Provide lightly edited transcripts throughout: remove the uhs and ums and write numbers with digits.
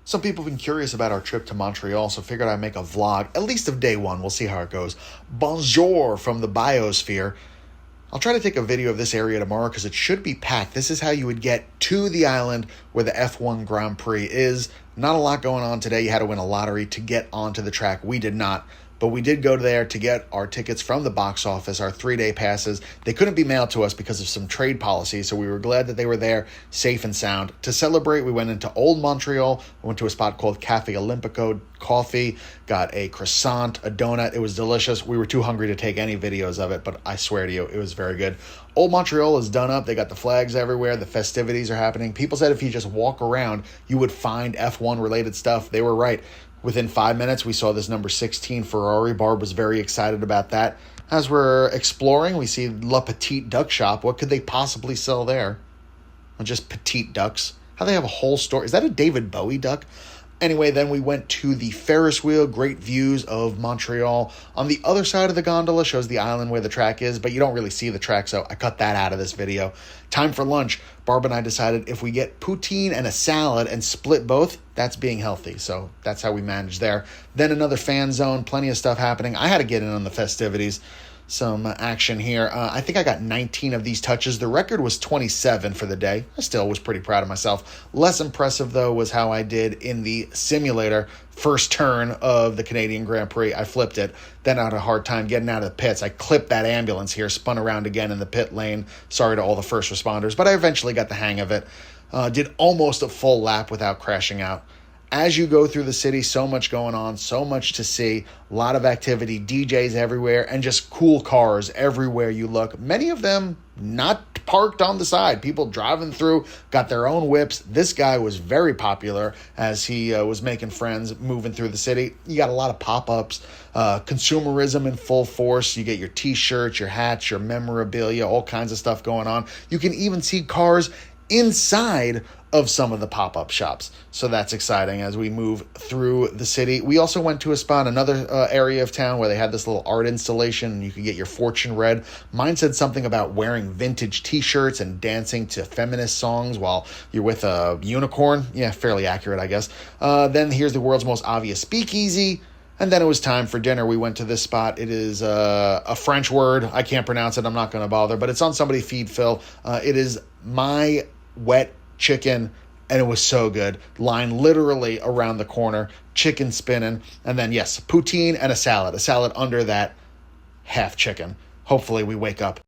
Some people have been curious about our trip to Montreal, so figured I'd make a vlog, at least of day one. We'll see how it goes. Bonjour from the biosphere. I'll try to take a video of this area tomorrow because it should be packed. This is how you would get to the island where the F1 Grand Prix is. Not a lot going on today. You had to win a lottery to get onto the track. We did not. But we did go there to get our tickets from the box office, our 3-day passes. They couldn't be mailed to us because of some trade policies, so we were glad that they were there, safe and sound. To celebrate, we went into Old Montreal. We went to a spot called Cafe Olympico, coffee, got a croissant, a donut. It was delicious. We were too hungry to take any videos of it, but I swear to you, it was very good. Old Montreal is done up. They got the flags everywhere. The festivities are happening. People said if you just walk around, you would find F1-related stuff. They were right. Within 5 minutes, we saw this number 16 Ferrari. Barb was very excited about that. As we're exploring, we see La Petite Duck Shop. What could they possibly sell there? Well, just petite ducks. How they have a whole store. Is that a David Bowie duck? Anyway, then we went to the Ferris wheel. Great views of Montreal. On the other side of the gondola shows the island where the track is, but you don't really see the track, so I cut that out of this video. Time for lunch. Barb and I decided if we get poutine and a salad and split both, that's being healthy. So that's how we managed there. Then another fan zone, plenty of stuff happening. I had to get in on the festivities. Some action here. I think I got 19 of these touches. The record was 27 for the day. I still was pretty proud of myself. Less impressive, though, was how I did in the simulator first turn of the Canadian Grand Prix. I flipped it. Then I had a hard time getting out of the pits. I clipped that ambulance here, spun around again in the pit lane. Sorry to all the first responders, but I eventually got the hang of it. Did almost a full lap without crashing out. As you go through the city, so much going on, so much to see, a lot of activity, DJs everywhere, and just cool cars everywhere you look. Many of them not parked on the side. People driving through, got their own whips. This guy was very popular as he was making friends, moving through the city. You got a lot of pop-ups, consumerism in full force. You get your T-shirts, your hats, your memorabilia, all kinds of stuff going on. You can even see cars inside of some of the pop-up shops. So that's exciting as we move through the city. We also went to a spot, another area of town where they had this little art installation and you could get your fortune read. Mine said something about wearing vintage t-shirts and dancing to feminist songs while you're with a unicorn. Yeah, fairly accurate, I guess. Then here's the world's most obvious speakeasy. And then it was time for dinner. We went to this spot. It is a French word. I can't pronounce it. I'm not going to bother. But it's on somebody's feed, Phil. It is My Wet Chicken, and it was so good. Line literally around the corner, chicken spinning, and then, yes, poutine and a salad under that half chicken. Hopefully we wake up.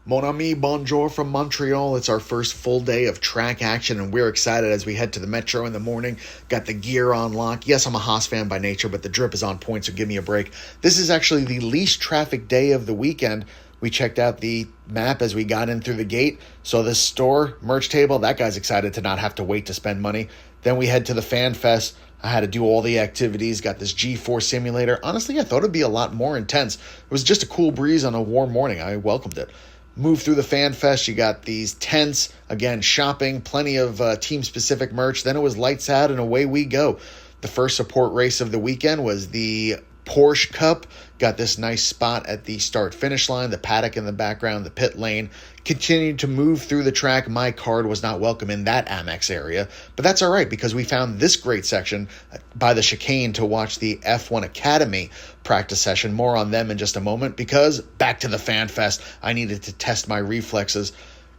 Mon ami, bonjour from Montreal. It's our first full day of track action, and we're excited as we head to the metro in the morning. Got the gear on lock. Yes, I'm a Haas fan by nature, but the drip is on point, so give me a break. This is actually the least traffic day of the weekend. We checked out the map as we got in through the gate. So this store, merch table, that guy's excited to not have to wait to spend money. Then we head to the Fan Fest. I had to do all the activities, got this G4 simulator. Honestly, I thought it'd be a lot more intense. It was just a cool breeze on a warm morning. I welcomed it. Move through the Fan Fest. You got these tents, again, shopping, plenty of team-specific merch. Then it was lights out and away we go. The first support race of the weekend was the Porsche Cup. Got this nice spot at the start-finish line, the paddock in the background, the pit lane. Continued to move through the track. My card was not welcome in that Amex area, but that's all right because we found this great section by the chicane to watch the F1 Academy practice session. More on them in just a moment because back to the Fan Fest. I needed to test my reflexes.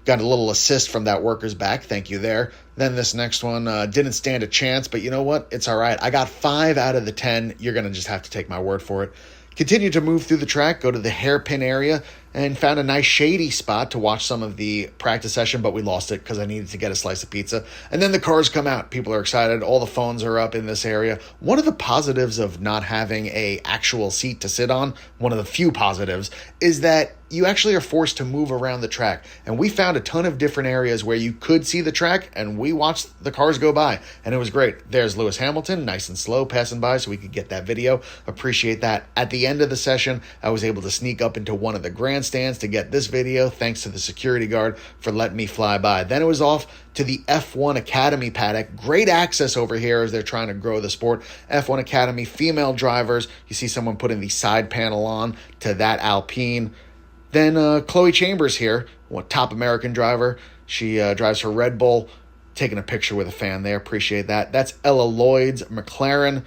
Got a little assist from that worker's back. Thank you there. Then this next one didn't stand a chance, but you know what? It's all right. I got 5 out of the 10. You're going to just have to take my word for it. Continue to move through the track, go to the hairpin area, and found a nice shady spot to watch some of the practice session, but we lost it because I needed to get a slice of pizza. And then the cars come out. People are excited. All the phones are up in this area. One of the positives of not having a actual seat to sit on, one of the few positives, is that you actually are forced to move around the track. And we found a ton of different areas where you could see the track, and we watched the cars go by, and it was great. There's Lewis Hamilton, nice and slow, passing by so we could get that video. Appreciate that. At the end of the session, I was able to sneak up into one of the grandstands to get this video, thanks to the security guard for letting me fly by. Then it was off to the F1 Academy paddock. Great access over here as they're trying to grow the sport. F1 Academy, female drivers. You see someone putting the side panel on to that Alpine. Then Chloe Chambers here, top American driver. She drives for Red Bull. taking a picture with a fan there. Appreciate that. That's Ella Lloyd's McLaren.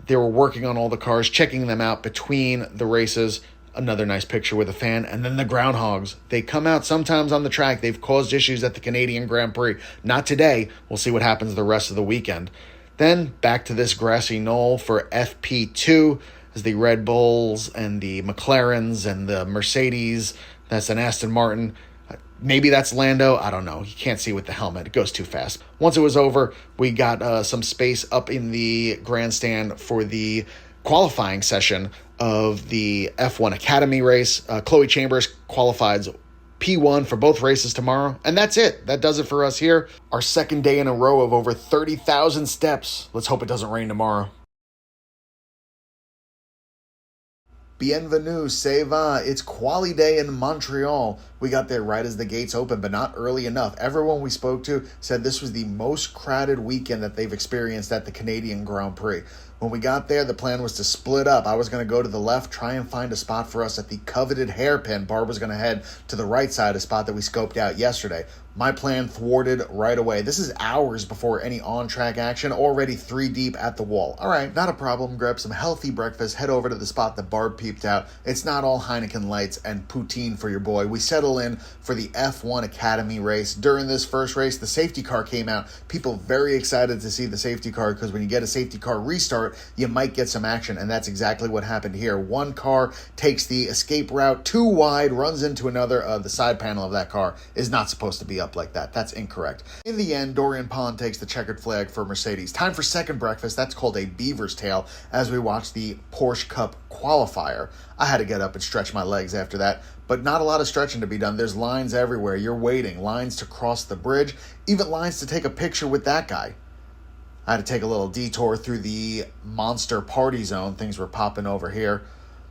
They were working on all the cars, checking them out between the races. Another nice picture with a fan. And then the Groundhogs. They come out sometimes on the track. They've caused issues at the Canadian Grand Prix. Not today. We'll see what happens the rest of the weekend. Then back to this grassy knoll for FP2 as the Red Bulls and the McLarens and the Mercedes. That's an Aston Martin. Maybe that's Lando. I don't know. You can't see with the helmet. It goes too fast. Once it was over, we got some space up in the grandstand for the qualifying session of the F1 Academy race. Chloe Chambers qualified P1 for both races tomorrow. And that's it. That does it for us here. Our second day in a row of over 30,000 steps. Let's hope it doesn't rain tomorrow. Bienvenue, ça va? It's Quali Day in Montreal. We got there right as the gates opened, but not early enough. Everyone we spoke to said this was the most crowded weekend that they've experienced at the Canadian Grand Prix. When we got there, the plan was to split up. I was going to go to the left, try and find a spot for us at the coveted hairpin. Barb was going to head to the right side, a spot that we scoped out yesterday. My plan thwarted right away. This is hours before any on-track action, already 3 deep at the wall. All right, not a problem. Grab some healthy breakfast, head over to the spot that Barb peeped out. It's not all Heineken Lights and poutine for your boy. We settle in for the F1 Academy race. During this first race, the safety car came out. People very excited to see the safety car because when you get a safety car restart, you might get some action, and that's exactly what happened here. One car takes the escape route too wide, runs into another. The side panel of that car is not supposed to be up like that. That's incorrect. In the end, Dorian Pond takes the checkered flag for Mercedes. Time for second breakfast. That's called a beaver's tail as we watch the Porsche Cup qualifier. I had to get up and stretch my legs after that, but not a lot of stretching to be done. There's lines everywhere. You're waiting. Lines to cross the bridge. Even lines to take a picture with that guy. I had to take a little detour through the monster party zone. Things were popping over here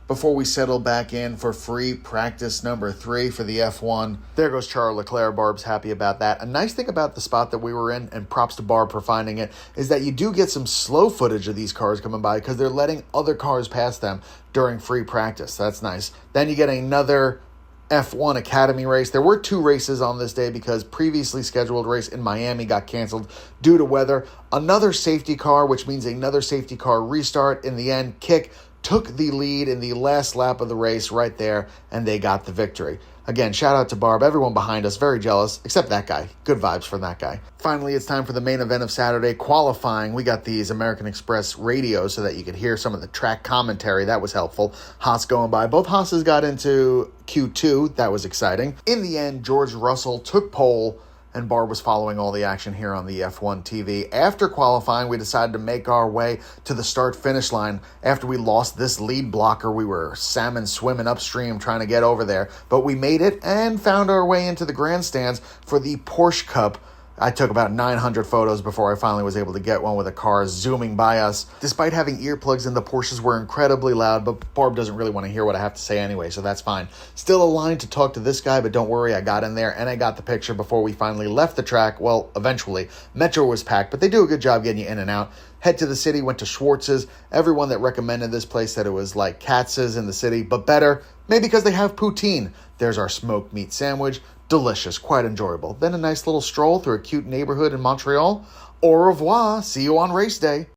before we settle back in for free practice number 3 for the F1. There goes Charles Leclerc. Barb's happy about that. A nice thing about the spot that we were in, and props to Barb for finding it, is that you do get some slow footage of these cars coming by because they're letting other cars pass them during free practice. That's nice. Then you get another F1 Academy race. There were 2 races on this day because previously scheduled race in Miami got canceled due to weather. Another safety car, which means another safety car restart. In the end, Kick took the lead in the last lap of the race right there, and they got the victory. Again, shout out to Barb. Everyone behind us, very jealous, except that guy. Good vibes from that guy. Finally, it's time for the main event of Saturday, qualifying. We got these American Express radios so that you could hear some of the track commentary. That was helpful. Haas going by. Both Haas's got into Q2. That was exciting. In the end, George Russell took pole, and Barb was following all the action here on the F1 TV. After qualifying, we decided to make our way to the start-finish line. After we lost this lead blocker, we were salmon swimming upstream trying to get over there. But we made it and found our way into the grandstands for the Porsche Cup. I took about 900 photos before I finally was able to get one with a car zooming by us. Despite having earplugs in, the Porsches were incredibly loud, but Barb doesn't really want to hear what I have to say anyway, so that's fine. Still a line to talk to this guy, but don't worry, I got in there and I got the picture before we finally left the track. Well, eventually. Metro was packed, but they do a good job getting you in and out. Head to the city, went to Schwartz's. Everyone that recommended this place said it was like Katz's in the city, but better, maybe because they have poutine. There's our smoked meat sandwich. Delicious, quite enjoyable. Then a nice little stroll through a cute neighborhood in Montreal. Au revoir. See you on race day.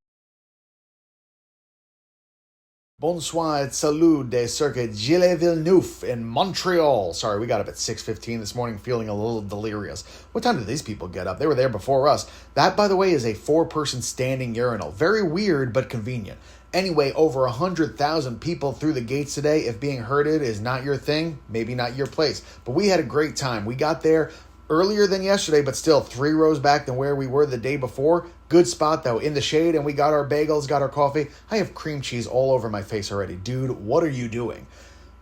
Bonsoir et salut de Circuit Gilles Villeneuve in Montreal. Sorry, we got up at 6:15 this morning feeling a little delirious. What time did these people get up? They were there before us. That, by the way, is a 4-person standing urinal. Very weird, but convenient. Anyway, over 100,000 people through the gates today. If being herded is not your thing, maybe not your place. But we had a great time. We got there earlier than yesterday, but still 3 rows back than where we were the day before. Good spot, though, in the shade, and we got our bagels, got our coffee. I have cream cheese all over my face already. Dude, what are you doing?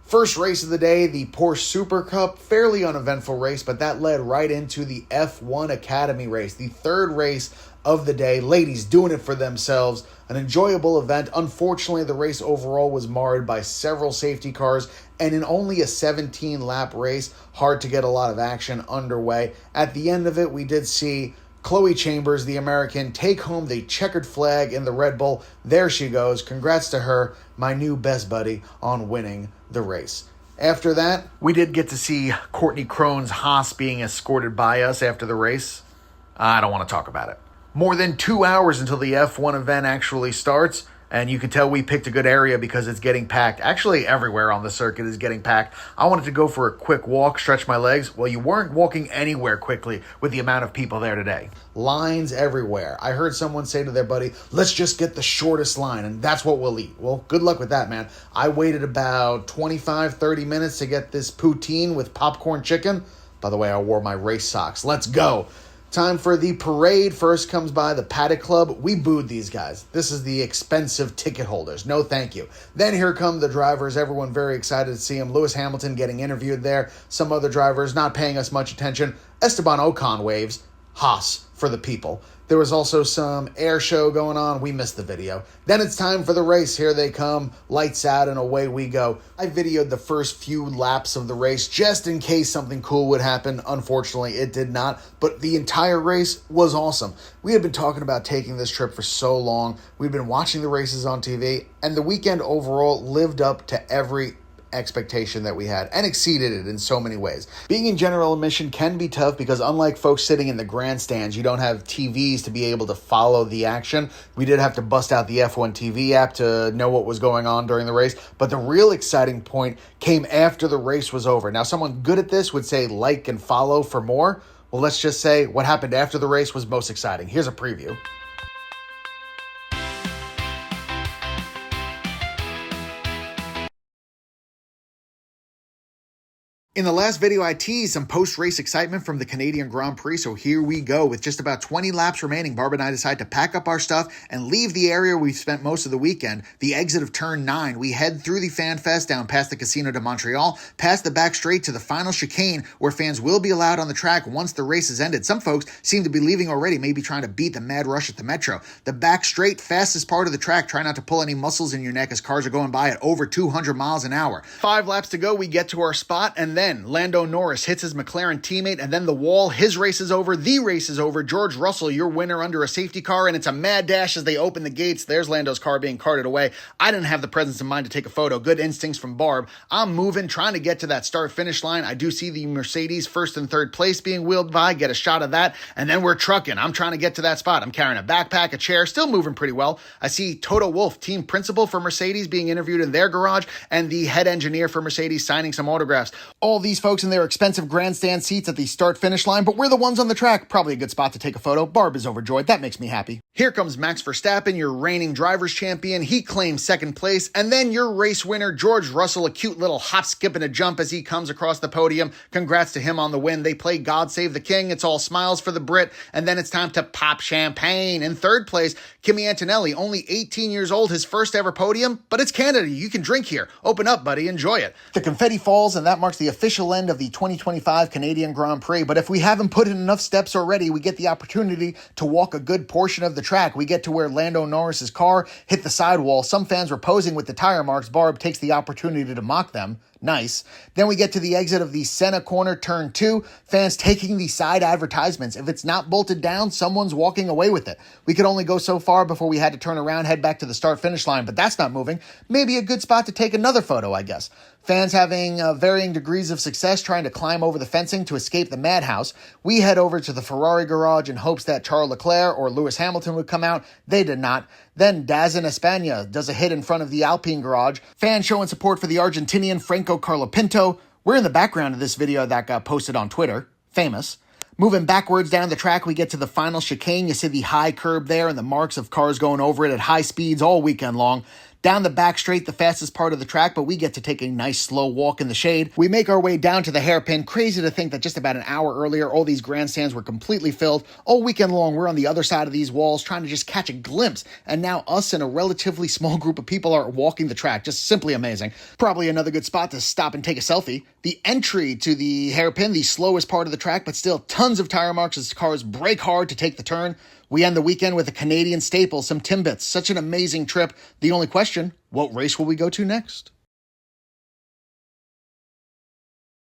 First race of the day, the Porsche Super Cup. Fairly uneventful race, but that led right into the F1 Academy race, the 3rd race of the day. Ladies doing it for themselves. An enjoyable event. Unfortunately, the race overall was marred by several safety cars, and in only a 17-lap race, hard to get a lot of action underway. At the end of it, we did see Chloe Chambers, the American, take home the checkered flag in the Red Bull. There she goes. Congrats to her, my new best buddy, on winning the race. After that, we did get to see Courtney Crone's Haas being escorted by us after the race. I don't want to talk about it. More than 2 hours until the F1 event actually starts, and you can tell we picked a good area because it's getting packed. Actually, everywhere on the circuit is getting packed. I wanted to go for a quick walk, stretch my legs. Well, you weren't walking anywhere quickly with the amount of people there today. Lines everywhere. I heard someone say to their buddy, let's just get the shortest line, and that's what we'll eat. Well, good luck with that, man. I waited about 25, 30 minutes to get this poutine with popcorn chicken. By the way, I wore my race socks. Let's go. Time for the parade. First comes by the Paddock Club. We booed these guys. This is the expensive ticket holders. No thank you. Then here come the drivers. Everyone very excited to see him. Lewis Hamilton getting interviewed there. Some other drivers not paying us much attention. Esteban Ocon waves. Haas for the people. There was also some air show going on. We missed the video. Then it's time for the race. Here they come. Lights out and away we go. I videoed the first few laps of the race just in case something cool would happen. Unfortunately, it did not. But the entire race was awesome. We had been talking about taking this trip for so long. We'd been watching the races on TV. And the weekend overall lived up to every expectation that we had and exceeded it in so many ways. Being in general admission can be tough because unlike folks sitting in the grandstands, you don't have TVs to be able to follow the action. We did have to bust out the F1 TV app to know what was going on during the race, but the real exciting point came after the race was over. Now, someone good at this would say like and follow for more. Well, let's just say what happened after the race was most exciting. Here's a preview. In the last video, I teased some post-race excitement from the Canadian Grand Prix, so here we go. With just about 20 laps remaining, Barb and I decide to pack up our stuff and leave the area we've spent most of the weekend, the exit of Turn 9. We head through the Fan Fest down past the Casino de Montreal, past the back straight to the final chicane, where fans will be allowed on the track once the race has ended. Some folks seem to be leaving already, maybe trying to beat the mad rush at the Metro. The back straight, fastest part of the track. Try not to pull any muscles in your neck as cars are going by at over 200 miles an hour. 5 laps to go, we get to our spot, and then Lando Norris hits his McLaren teammate, and then the wall. His race is over. The race is over. George Russell, your winner under a safety car, and it's a mad dash as they open the gates. There's Lando's car being carted away. I didn't have the presence of mind to take a photo. Good instincts from Barb. I'm moving, trying to get to that start-finish line. I do see the Mercedes first and third place being wheeled by, get a shot of that, and then we're trucking. I'm trying to get to that spot. I'm carrying a backpack, a chair, still moving pretty well. I see Toto Wolff, team principal for Mercedes, being interviewed in their garage, and the head engineer for Mercedes signing some autographs. All these folks in their expensive grandstand seats at the start-finish line, but we're the ones on the track. Probably a good spot to take a photo. Barb is overjoyed. That makes me happy. Here comes Max Verstappen, your reigning drivers champion. He claims second place. And then your race winner, George Russell, a cute little hop, skip, and a jump as he comes across the podium. Congrats to him on the win. They play God Save the King. It's all smiles for the Brit. And then it's time to pop champagne. In third place, Kimi Antonelli, only 18 years old, his first ever podium. But it's Canada. You can drink here. Open up, buddy. Enjoy it. The confetti falls, and that marks the official end of the 2025 Canadian Grand Prix. But if we haven't put in enough steps already, we get the opportunity to walk a good portion of the track. We get to where Lando Norris's car hit the sidewall. Some fans were posing with the tire marks. Barb takes the opportunity to mock them. Nice. Then we get to the exit of the Senna corner, turn 2. Fans taking the side advertisements. If it's not bolted down, someone's walking away with it. We could only go so far before we had to turn around, head back to the start-finish line, but that's not moving. Maybe a good spot to take another photo, I guess. Fans having varying degrees of success trying to climb over the fencing to escape the madhouse. We head over to the Ferrari garage in hopes that Charles Leclerc or Lewis Hamilton would come out. They did not. Then Dazn Espana does a hit in front of the Alpine garage. Fans showing support for the Argentinian Franco Colapinto. We're in the background of this video that got posted on Twitter. Famous. Moving backwards down the track, we get to the final chicane. You see the high curb there and the marks of cars going over it at high speeds all weekend long. Down the back straight, the fastest part of the track, but we get to take a nice slow walk in the shade. We make our way down to the hairpin. Crazy to think that just about an hour earlier, all these grandstands were completely filled. All weekend long, we're on the other side of these walls trying to just catch a glimpse. And now us and a relatively small group of people are walking the track. Just simply amazing. Probably another good spot to stop and take a selfie. The entry to the hairpin, the slowest part of the track, but still tons of tire marks as cars brake hard to take the turn. We end the weekend with a Canadian staple, some Timbits. Such an amazing trip. The only question, what race will we go to next?